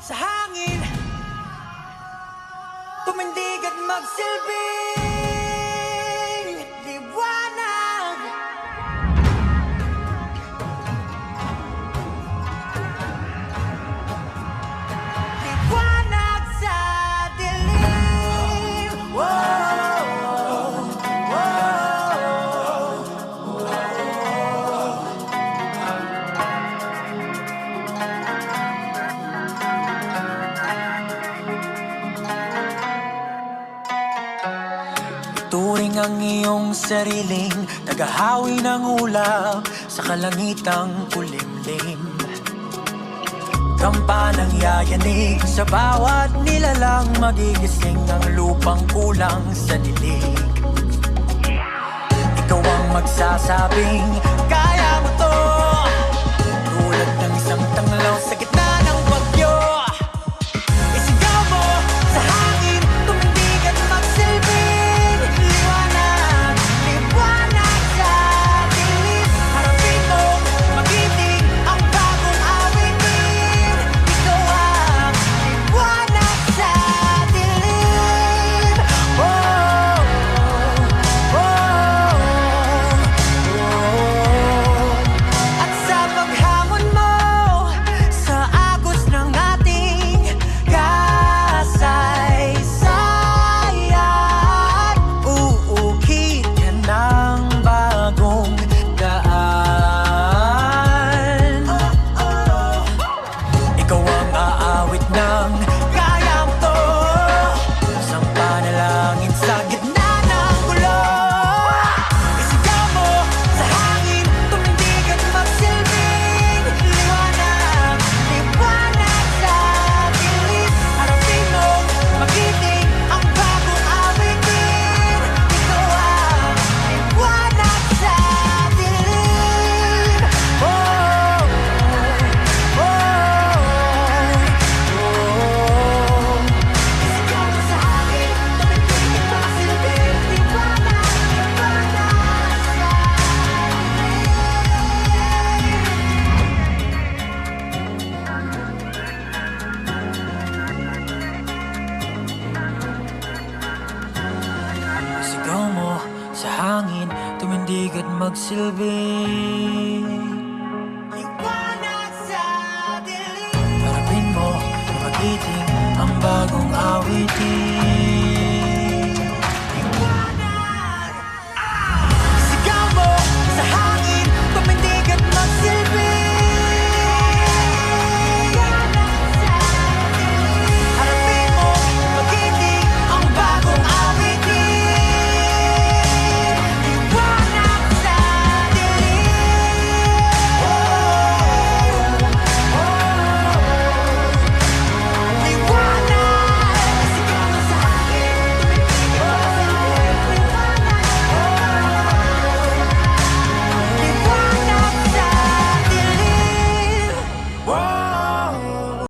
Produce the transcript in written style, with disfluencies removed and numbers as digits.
sa hangin, tumindig at magsilbing liwanag. Liwanag sa dilim. Whoa, turing ang iyong sariling tagahawi ng ulap sa kalangitang kulimlim. Kampanang yayanig sa bawat nilalang, magigising ang lupang kulang sa dilig. Ikaw ang magsasabing kaya mo to, tulad ng isang tanglaw sa gitna ng bagyo. Isigaw mo sa hangin, tumindig at magsilbing liwanag. Liwanag sa dilim, harapin mo, magiting ang bagong awitin. Ikaw ang liwanag sa dilim. Oh, oh, oh. At sa paghamon mo sa agos ng ating kasaysayan, uukit ka ng bagong daan. Ikaw ang aawit ng kaya mo to, isang panalangin sa gitna ng gulo. Isigaw mo sa hangin, tumindig at magsilbing liwanag. Liwanag sa dilim, harapin mo, magiting ang bagong awitin. Ikaw ang liwanag sa dilim. Oh, oh, oh. Isigaw mo sa hangin, tumindig at magsilbing liwanag. Liwanag sa sigaw mo sa hangin, tumindig at magsilbing